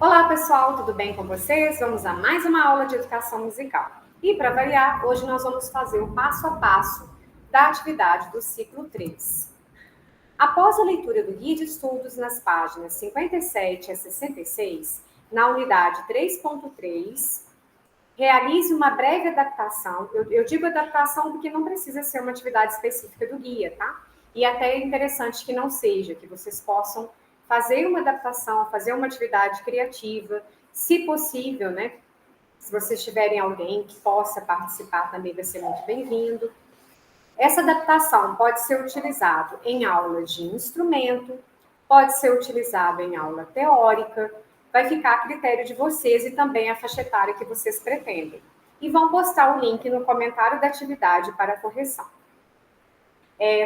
Olá pessoal, tudo bem com vocês? Vamos a mais uma aula de educação musical. E para variar, hoje nós vamos fazer o passo a passo da atividade do ciclo 3. Após a leitura do guia de estudos nas páginas 57 a 66, na unidade 3.3, realize uma breve adaptação. Eu digo adaptação porque não precisa ser uma atividade específica do guia, tá? E até é interessante que não seja, que vocês possam fazer uma adaptação, fazer uma atividade criativa, se possível, né? Se vocês tiverem alguém que possa participar, também vai ser muito bem-vindo. Essa adaptação pode ser utilizada em aulas de instrumento, pode ser utilizada em aula teórica, vai ficar a critério de vocês e também a faixa etária que vocês pretendem. E vão postar o link no comentário da atividade para correção.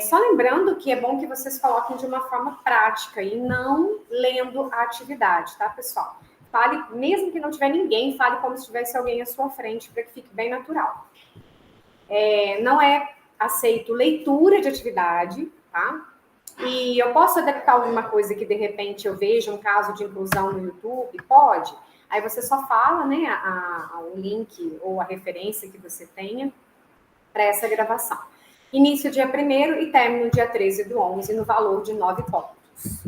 Só lembrando que é bom que vocês coloquem de uma forma prática e não lendo a atividade, tá, pessoal? Fale, mesmo que não tiver ninguém, fale como se tivesse alguém à sua frente, para que fique bem natural. Não é aceito leitura de atividade, tá? E eu posso adaptar alguma coisa que, de repente, eu veja um caso de inclusão no YouTube? Pode. Aí você só fala, né, o link ou a referência que você tenha para essa gravação. Início dia 1º e término dia 13/11, no valor de 9 pontos.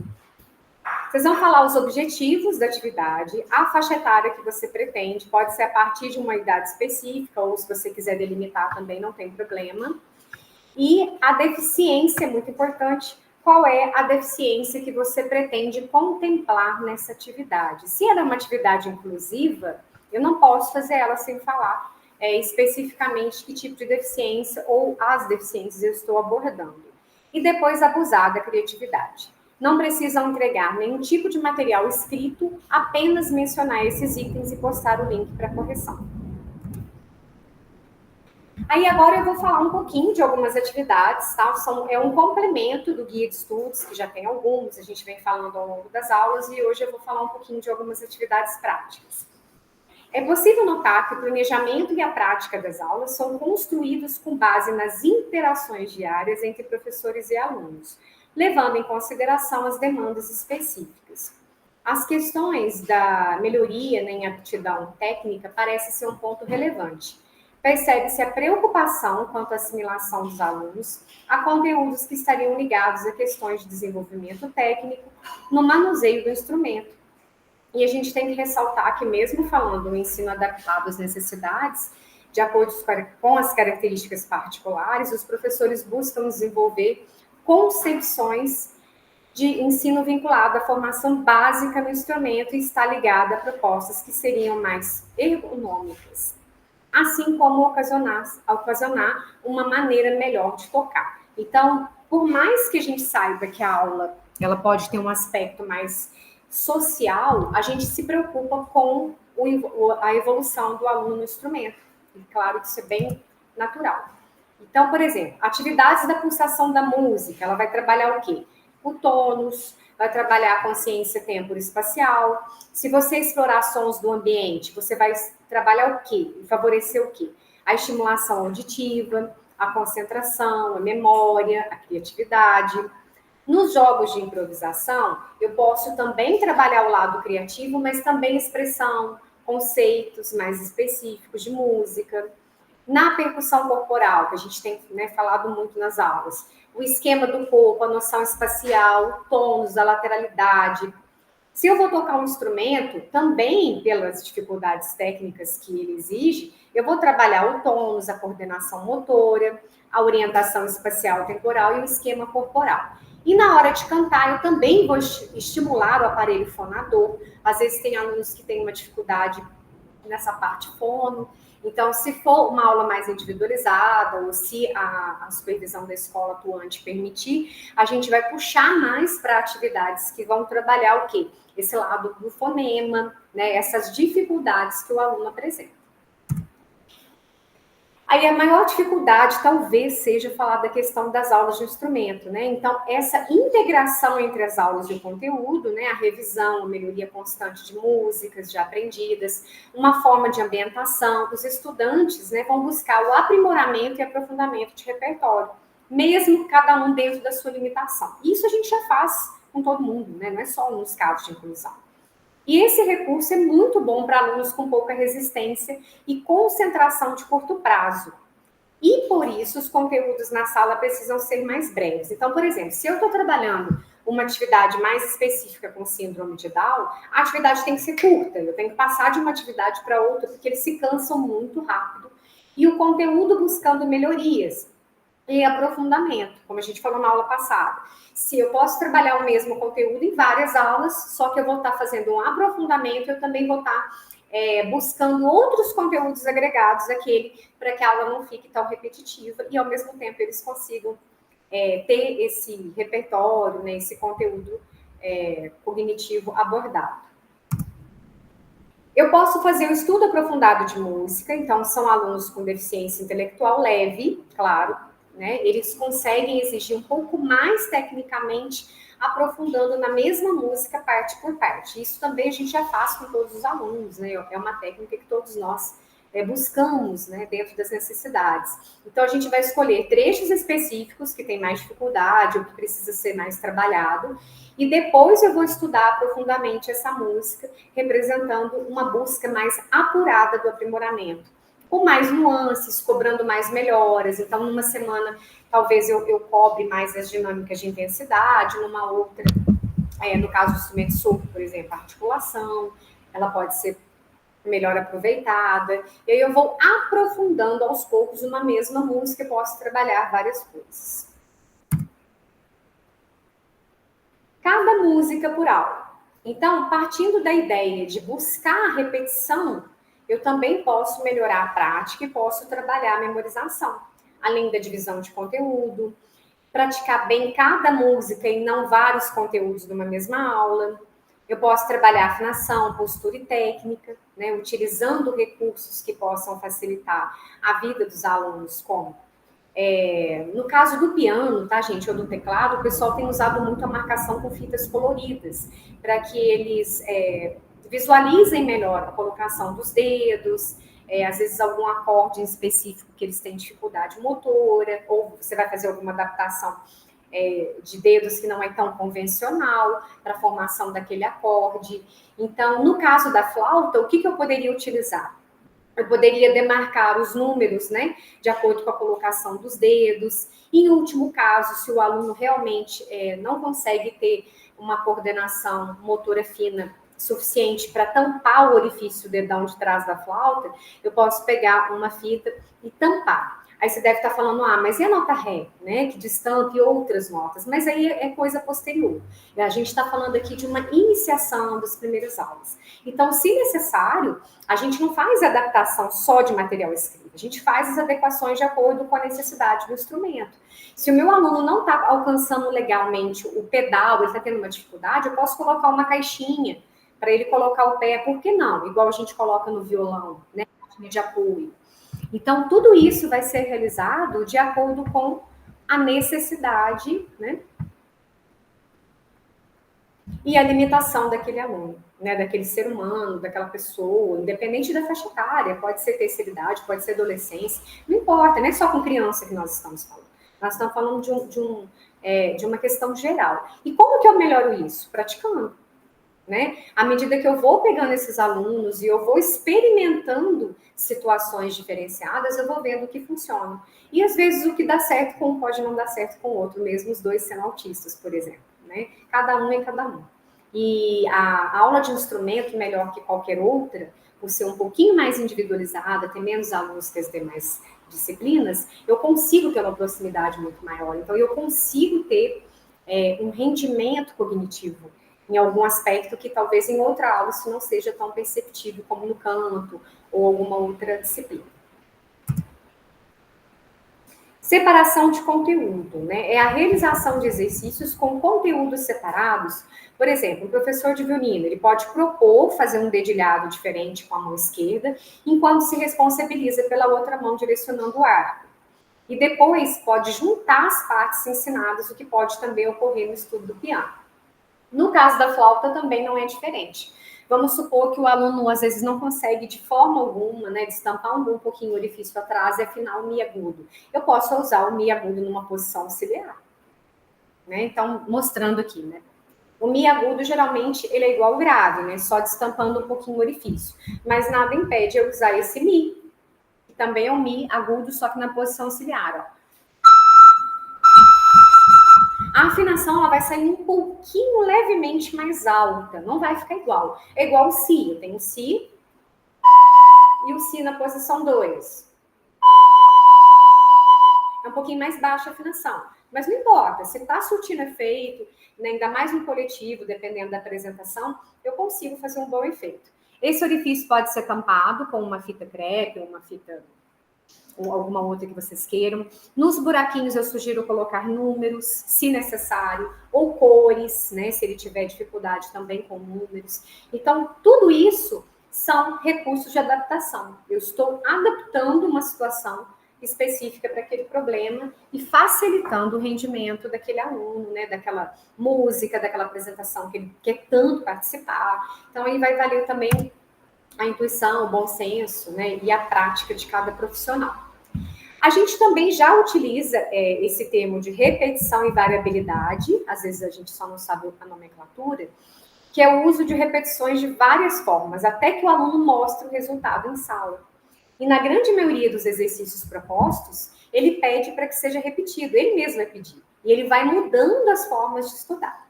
Vocês vão falar os objetivos da atividade, a faixa etária que você pretende, pode ser a partir de uma idade específica, ou se você quiser delimitar também, não tem problema. E a deficiência é muito importante. Qual é a deficiência que você pretende contemplar nessa atividade? Se ela é uma atividade inclusiva, eu não posso fazer ela sem falar especificamente que tipo de deficiência ou as deficiências eu estou abordando. E depois abusar da criatividade. Não precisam entregar nenhum tipo de material escrito, apenas mencionar esses itens e postar o link para correção. Aí agora eu vou falar um pouquinho de algumas atividades, tá? É um complemento do guia de estudos, que já tem alguns, a gente vem falando ao longo das aulas, e hoje eu vou falar um pouquinho de algumas atividades práticas. É possível notar que o planejamento e a prática das aulas são construídos com base nas interações diárias entre professores e alunos, levando em consideração as demandas específicas. As questões da melhoria em aptidão técnica parecem ser um ponto relevante. Percebe-se a preocupação quanto à assimilação dos alunos a conteúdos que estariam ligados a questões de desenvolvimento técnico no manuseio do instrumento. E a gente tem que ressaltar que, mesmo falando no ensino adaptado às necessidades, de acordo com as características particulares, os professores buscam desenvolver concepções de ensino vinculado à formação básica no instrumento e está ligada a propostas que seriam mais ergonômicas, assim como ocasionar uma maneira melhor de tocar. Então, por mais que a gente saiba que a aula ela pode ter um aspecto mais social, a gente se preocupa com a evolução do aluno no instrumento. E claro que isso é bem natural. Então, por exemplo, atividades da pulsação da música, ela vai trabalhar o quê? O tônus, vai trabalhar a consciência temporo-espacial. Se você explorar sons do ambiente, você vai trabalhar o quê? Favorecer o quê? A estimulação auditiva, a concentração, a memória, a criatividade. Nos jogos de improvisação, eu posso também trabalhar o lado criativo, mas também expressão, conceitos mais específicos de música. Na percussão corporal, que a gente tem falado muito nas aulas, o esquema do corpo, a noção espacial, tônus, a lateralidade. Se eu vou tocar um instrumento, também pelas dificuldades técnicas que ele exige, eu vou trabalhar o tônus, a coordenação motora, a orientação espacial temporal e o esquema corporal. E na hora de cantar, eu também vou estimular o aparelho fonador. Às vezes tem alunos que têm uma dificuldade nessa parte fono. Então, se for uma aula mais individualizada, ou se a supervisão da escola atuante permitir, a gente vai puxar mais para atividades que vão trabalhar o quê? Esse lado do fonema, né? Essas dificuldades que o aluno apresenta. Aí a maior dificuldade talvez seja falar da questão das aulas de instrumento, né? Então, essa integração entre as aulas e o conteúdo, né? A revisão, a melhoria constante de músicas já aprendidas, uma forma de ambientação, os estudantes, né, vão buscar o aprimoramento e aprofundamento de repertório, mesmo cada um dentro da sua limitação. Isso a gente já faz com todo mundo, né? Não é só nos casos de inclusão. E esse recurso é muito bom para alunos com pouca resistência e concentração de curto prazo. E por isso os conteúdos na sala precisam ser mais breves. Então, por exemplo, se eu estou trabalhando uma atividade mais específica com síndrome de Down, a atividade tem que ser curta. Eu tenho que passar de uma atividade para outra, porque eles se cansam muito rápido. E o conteúdo buscando melhorias e aprofundamento, como a gente falou na aula passada. Se eu posso trabalhar o mesmo conteúdo em várias aulas, só que eu vou estar fazendo um aprofundamento, eu também vou estar buscando outros conteúdos agregados àquele, para que a aula não fique tão repetitiva e, ao mesmo tempo, eles consigam ter esse repertório, né, esse conteúdo cognitivo abordado. Eu posso fazer um estudo aprofundado de música, então são alunos com deficiência intelectual leve, claro, né? Eles conseguem exigir um pouco mais tecnicamente, aprofundando na mesma música parte por parte. Isso também a gente já faz com todos os alunos, né? É uma técnica que todos nós buscamos, né, dentro das necessidades. Então a gente vai escolher trechos específicos que tem mais dificuldade ou que precisa ser mais trabalhado, e depois eu vou estudar profundamente essa música, representando uma busca mais apurada do aprimoramento, com mais nuances, cobrando mais melhoras. Então, numa semana, talvez eu cobre mais as dinâmicas de intensidade, numa outra, no caso do instrumento surdo, por exemplo, a articulação, ela pode ser melhor aproveitada. E aí eu vou aprofundando aos poucos uma mesma música e posso trabalhar várias coisas. Cada música por aula. Então, partindo da ideia de buscar a repetição, eu também posso melhorar a prática e posso trabalhar a memorização, além da divisão de conteúdo, praticar bem cada música e não vários conteúdos numa mesma aula. Eu posso trabalhar afinação, postura e técnica, né, utilizando recursos que possam facilitar a vida dos alunos, como no caso do piano, tá, gente, ou do teclado, o pessoal tem usado muito a marcação com fitas coloridas, para que eles visualizem melhor a colocação dos dedos, às vezes algum acorde em específico que eles têm dificuldade motora, ou você vai fazer alguma adaptação de dedos que não é tão convencional para a formação daquele acorde. Então, no caso da flauta, o que eu poderia utilizar? Eu poderia demarcar os números, né, de acordo com a colocação dos dedos. Em último caso, se o aluno realmente não consegue ter uma coordenação motora fina suficiente para tampar o orifício do dedão de trás da flauta, eu posso pegar uma fita e tampar. Aí você deve estar falando, mas e a nota Ré, né, que destampa e outras notas? Mas aí é coisa posterior. A gente está falando aqui de uma iniciação das primeiras aulas. Então, se necessário, a gente não faz adaptação só de material escrito, a gente faz as adequações de acordo com a necessidade do instrumento. Se o meu aluno não está alcançando legalmente o pedal, ele está tendo uma dificuldade, eu posso colocar uma caixinha para ele colocar o pé, por que não? Igual a gente coloca no violão, né, de apoio. Então, tudo isso vai ser realizado de acordo com a necessidade, né, e a limitação daquele aluno, né, daquele ser humano, daquela pessoa, independente da faixa etária, pode ser terceira idade, pode ser adolescência, não importa, não é só com criança que nós estamos falando. Nós estamos falando de uma questão geral. E como que eu melhoro isso? Praticando. Né? À medida que eu vou pegando esses alunos e eu vou experimentando situações diferenciadas, eu vou vendo o que funciona. E às vezes o que dá certo com um pode não dar certo com o outro, mesmo os dois sendo autistas, por exemplo. Né? Cada um é cada um. E a aula de instrumento, melhor que qualquer outra, por ser um pouquinho mais individualizada, ter menos alunos que as demais disciplinas, eu consigo ter uma proximidade muito maior. Então, eu consigo ter um rendimento cognitivo em algum aspecto que talvez em outra aula isso não seja tão perceptível como no canto ou alguma outra disciplina. Separação de conteúdo, né? É a realização de exercícios com conteúdos separados. Por exemplo, o professor de violino, ele pode propor fazer um dedilhado diferente com a mão esquerda, enquanto se responsabiliza pela outra mão direcionando o arco. E depois pode juntar as partes ensinadas, o que pode também ocorrer no estudo do piano. No caso da flauta também não é diferente. Vamos supor que o aluno às vezes não consegue de forma alguma, né, destampar um pouquinho o orifício atrás e afinar o mi agudo. Eu posso usar o mi agudo numa posição auxiliar. Né? Então, mostrando aqui, né? O Mi agudo, geralmente, ele é igual ao grave, né? Só destampando um pouquinho o orifício. Mas nada impede eu usar esse Mi, que também é um Mi agudo, só que na posição ciliar, ó. A afinação ela vai sair um pouquinho levemente mais alta, não vai ficar igual. É igual o Si, eu tenho o Si e o Si na posição 2. É um pouquinho mais baixa a afinação. Mas não importa, se está surtindo efeito, né, ainda mais no coletivo, dependendo da apresentação, eu consigo fazer um bom efeito. Esse orifício pode ser tampado com uma fita crepe ou uma fita ou alguma outra que vocês queiram. Nos buraquinhos eu sugiro colocar números, se necessário, ou cores, né, se ele tiver dificuldade também com números. Então, tudo isso são recursos de adaptação. Eu estou adaptando uma situação específica para aquele problema e facilitando o rendimento daquele aluno, né, daquela música, daquela apresentação que ele quer tanto participar. Então, aí vai valer também a intuição, o bom senso, né, e a prática de cada profissional. A gente também já utiliza esse termo de repetição e variabilidade, às vezes a gente só não sabe a nomenclatura, que é o uso de repetições de várias formas, até que o aluno mostre o resultado em sala. E na grande maioria dos exercícios propostos, ele pede para que seja repetido, ele mesmo vai pedir. E ele vai mudando as formas de estudar.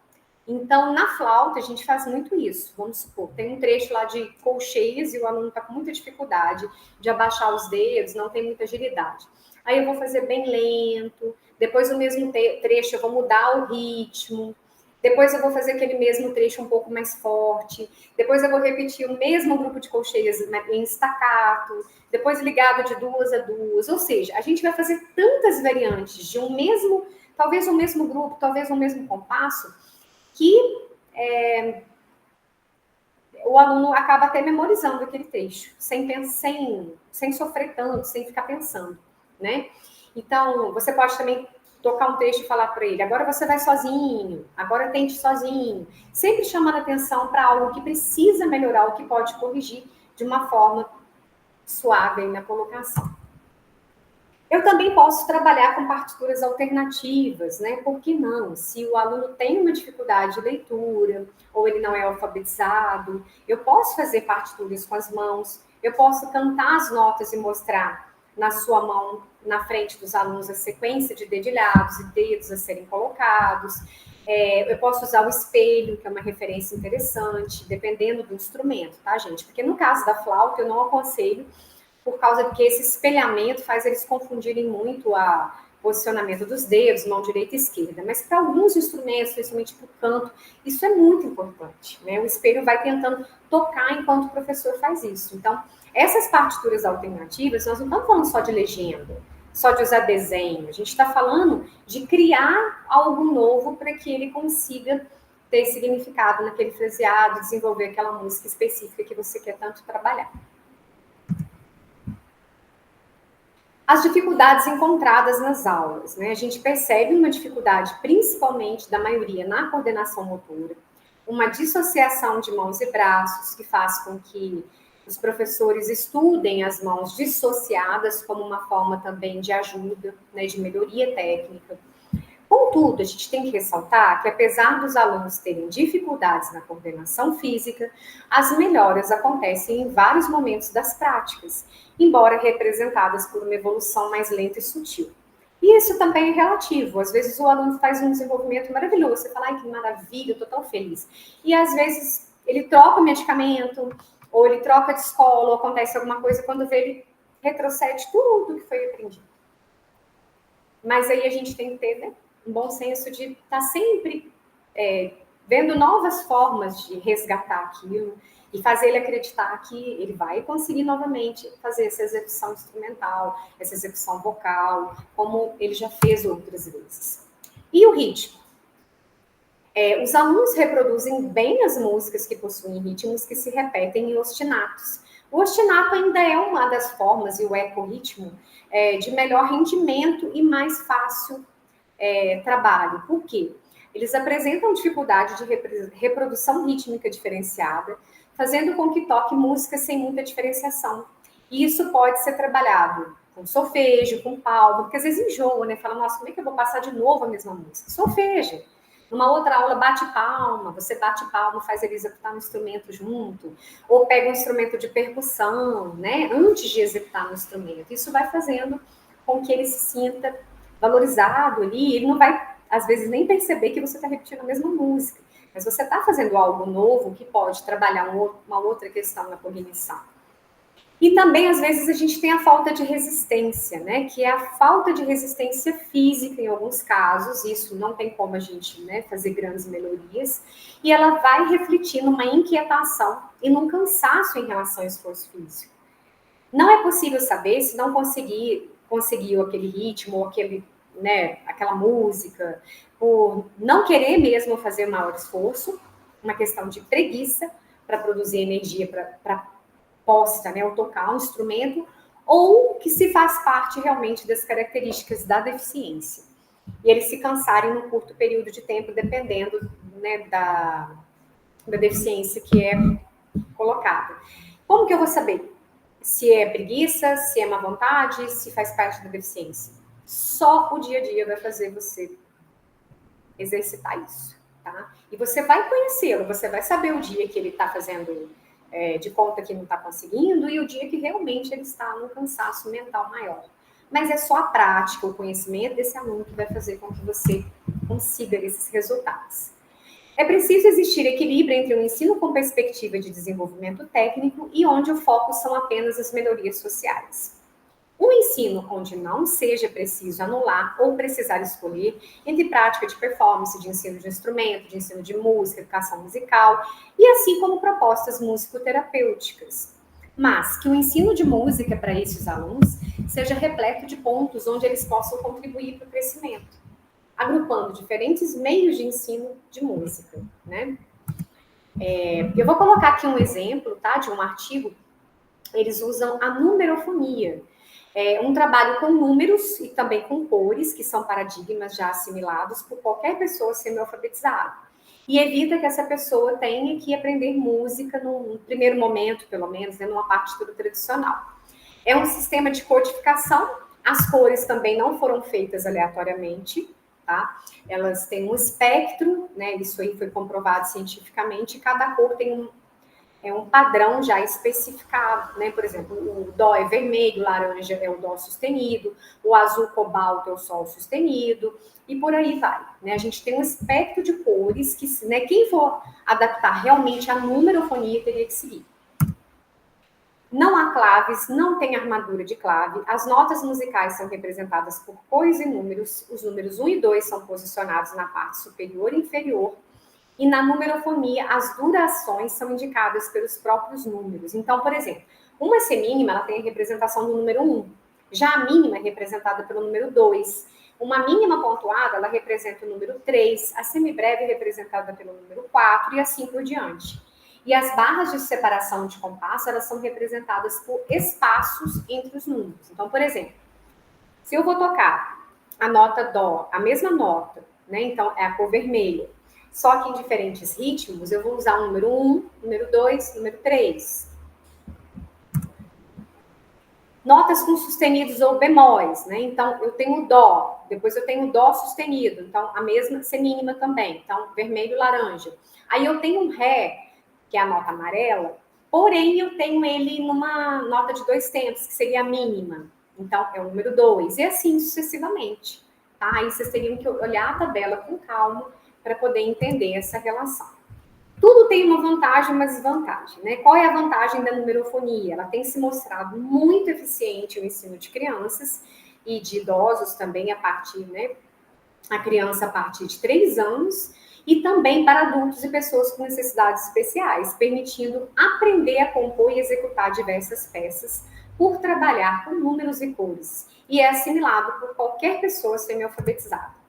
Então, na flauta, a gente faz muito isso. Vamos supor, tem um trecho lá de colcheias e o aluno está com muita dificuldade de abaixar os dedos, não tem muita agilidade. Aí eu vou fazer bem lento, depois o mesmo trecho eu vou mudar o ritmo, depois eu vou fazer aquele mesmo trecho um pouco mais forte, depois eu vou repetir o mesmo grupo de colcheias em staccato, depois ligado de 2 a 2, ou seja, a gente vai fazer tantas variantes de um mesmo, talvez o mesmo grupo, talvez o mesmo compasso, que o aluno acaba até memorizando aquele texto, sem sofrer tanto, sem ficar pensando, né? Então, você pode também tocar um texto e falar para ele, agora você vai sozinho, agora tente sozinho, sempre chamando atenção para algo que precisa melhorar, ou que pode corrigir de uma forma suave aí na colocação. Eu também posso trabalhar com partituras alternativas, né? Por que não? Se o aluno tem uma dificuldade de leitura, ou ele não é alfabetizado, eu posso fazer partituras com as mãos, eu posso cantar as notas e mostrar na sua mão, na frente dos alunos, a sequência de dedilhados e dedos a serem colocados. Eu posso usar o espelho, que é uma referência interessante, dependendo do instrumento, tá, gente? Porque no caso da flauta, eu não aconselho, por causa que esse espelhamento faz eles confundirem muito o posicionamento dos dedos, mão direita e esquerda. Mas para alguns instrumentos, principalmente para o canto, isso é muito importante, né? O espelho vai tentando tocar enquanto o professor faz isso. Então, essas partituras alternativas, nós não estamos falando só de legenda, só de usar desenho. A gente está falando de criar algo novo para que ele consiga ter significado naquele fraseado, desenvolver aquela música específica que você quer tanto trabalhar. As dificuldades encontradas nas aulas, né? A gente percebe uma dificuldade, principalmente da maioria, na coordenação motora, uma dissociação de mãos e braços, que faz com que os professores estudem as mãos dissociadas como uma forma também de ajuda, né, de melhoria técnica. Contudo, a gente tem que ressaltar que, apesar dos alunos terem dificuldades na coordenação física, as melhoras acontecem em vários momentos das práticas, embora representadas por uma evolução mais lenta e sutil. E isso também é relativo. Às vezes o aluno faz um desenvolvimento maravilhoso, você fala, ai, que maravilha, eu estou tão feliz. E às vezes ele troca o medicamento, ou ele troca de escola, ou acontece alguma coisa, quando vê ele retrocede tudo que foi aprendido. Mas aí a gente tem que ter, né, um bom senso de estar sempre vendo novas formas de resgatar aquilo e fazer ele acreditar que ele vai conseguir novamente fazer essa execução instrumental, essa execução vocal, como ele já fez outras vezes. E o ritmo? Os alunos reproduzem bem as músicas que possuem ritmos que se repetem em ostinatos. O ostinato ainda é uma das formas, e o ecorritmo, de melhor rendimento e mais fácil trabalho. Por quê? Eles apresentam dificuldade de reprodução rítmica diferenciada, fazendo com que toque músicas sem muita diferenciação. E isso pode ser trabalhado com solfejo, com palma, porque às vezes enjoa, né? Fala, nossa, como é que eu vou passar de novo a mesma música? Solfejo. Numa outra aula, bate palma, você bate palma, faz ele executar um instrumento junto, ou pega um instrumento de percussão, né, antes de executar um instrumento. Isso vai fazendo com que ele se sinta valorizado ali, ele não vai, às vezes, nem perceber que você está repetindo a mesma música, mas você está fazendo algo novo que pode trabalhar uma outra questão na cognição. E também, às vezes, a gente tem a falta de resistência, né? Que é a falta de resistência física em alguns casos, isso não tem como a gente, né, fazer grandes melhorias, e ela vai refletir numa inquietação e num cansaço em relação ao esforço físico. Não é possível saber se não conseguiu aquele ritmo, ou né, aquela música, por não querer mesmo fazer maior esforço, uma questão de preguiça para produzir energia para posta, né, ou tocar um instrumento, ou que se faz parte realmente das características da deficiência. E eles se cansarem num curto período de tempo, dependendo, né, da deficiência que é colocada. Como que eu vou saber se é preguiça, se é má vontade, se faz parte da deficiência? Só o dia a dia vai fazer você exercitar isso, tá? E você vai conhecê-lo, você vai saber o dia que ele está fazendo de conta que não está conseguindo e o dia que realmente ele está num cansaço mental maior. Mas é só a prática, o conhecimento desse aluno que vai fazer com que você consiga esses resultados. É preciso existir equilíbrio entre o ensino com perspectiva de desenvolvimento técnico e onde o foco são apenas as melhorias sociais. Um ensino onde não seja preciso anular ou precisar escolher entre prática de performance, de ensino de instrumento, de ensino de música, educação musical, e assim como propostas musicoterapêuticas. Mas que o ensino de música para esses alunos seja repleto de pontos onde eles possam contribuir para o crescimento, agrupando diferentes meios de ensino de música, né? Eu vou colocar aqui um exemplo, tá, de um artigo. Eles usam a numerofonia, um trabalho com números e também com cores, que são paradigmas já assimilados por qualquer pessoa semi-alfabetizada. E evita que essa pessoa tenha que aprender música num primeiro momento, pelo menos, né, numa partitura tradicional. É um sistema de codificação, as cores também não foram feitas aleatoriamente, tá? Elas têm um espectro, né? Isso aí foi comprovado cientificamente, e cada cor tem um padrão já especificado, né? Por exemplo, o dó é vermelho, o laranja é o dó sustenido, o azul cobalto é o sol sustenido, e por aí vai, né? A gente tem um espectro de cores que, né, quem for adaptar realmente a numerofonia teria que seguir. Não há claves, não tem armadura de clave, as notas musicais são representadas por cores e números, os números 1 e 2 são posicionados na parte superior e inferior, e na numerofonia, as durações são indicadas pelos próprios números. Então, por exemplo, uma semínima, ela tem a representação do número 1. Já a mínima é representada pelo número 2. Uma mínima pontuada, ela representa o número 3. A semibreve é representada pelo número 4 e assim por diante. E as barras de separação de compasso, elas são representadas por espaços entre os números. Então, por exemplo, se eu vou tocar a nota dó, a mesma nota, né? Então, é a cor vermelha. Só que em diferentes ritmos, eu vou usar o número 1, número 2, número 3. Notas com sustenidos ou bemóis, né? Então, eu tenho dó, depois eu tenho dó sustenido, então a mesma semínima também. Então, vermelho, laranja. Aí eu tenho um ré, que é a nota amarela, porém eu tenho ele numa nota de 2 tempos, que seria a mínima. Então, é o número 2, e assim sucessivamente. Tá? Aí vocês teriam que olhar a tabela com calma para poder entender essa relação. Tudo tem uma vantagem e uma desvantagem, né? Qual é a vantagem da numerofonia? Ela tem se mostrado muito eficiente no ensino de crianças e de idosos também a partir, né? A criança a partir de 3 anos e também para adultos e pessoas com necessidades especiais, permitindo aprender a compor e executar diversas peças por trabalhar com números e cores. E é assimilado por qualquer pessoa semi-alfabetizada.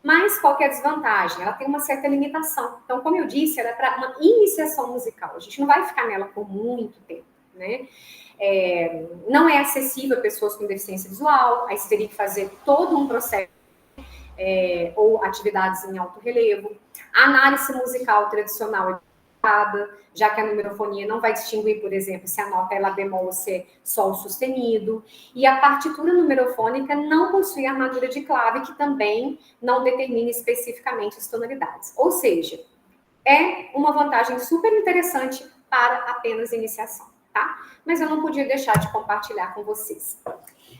Mas qual que é a desvantagem? Ela tem uma certa limitação. Então, como eu disse, ela é para uma iniciação musical. A gente não vai ficar nela por muito tempo, né? Não é acessível a pessoas com deficiência visual, aí você teria que fazer todo um processo, ou atividades em alto relevo. A análise musical tradicional já que a numerofonia não vai distinguir, por exemplo, se a nota é lá bemol ou se é sol sustenido. E a partitura numerofônica não possui armadura de clave, que também não determina especificamente as tonalidades. Ou seja, é uma vantagem super interessante para apenas iniciação, tá? Mas eu não podia deixar de compartilhar com vocês.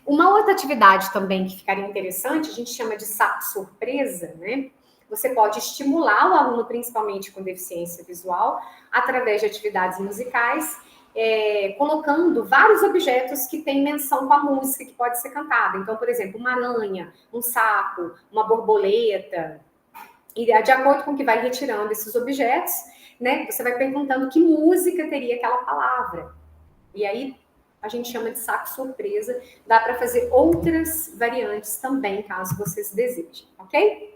Uma outra atividade também que ficaria interessante, a gente chama de saque surpresa, né? Você pode estimular o aluno, principalmente com deficiência visual, através de atividades musicais, colocando vários objetos que têm menção com a música que pode ser cantada. Então, por exemplo, uma aranha, um sapo, uma borboleta. E de acordo com o que vai retirando esses objetos, né, você vai perguntando que música teria aquela palavra. E aí a gente chama de saque surpresa. Dá para fazer outras variantes também, caso vocês desejem, ok?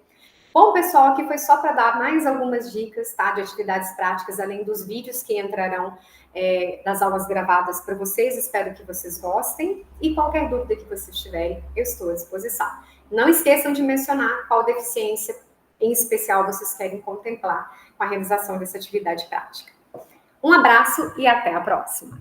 Bom, pessoal, aqui foi só para dar mais algumas dicas, tá, de atividades práticas, além dos vídeos que entrarão das aulas gravadas para vocês. Espero que vocês gostem. E qualquer dúvida que vocês tiverem, eu estou à disposição. Não esqueçam de mencionar qual deficiência em especial vocês querem contemplar com a realização dessa atividade prática. Um abraço e até a próxima!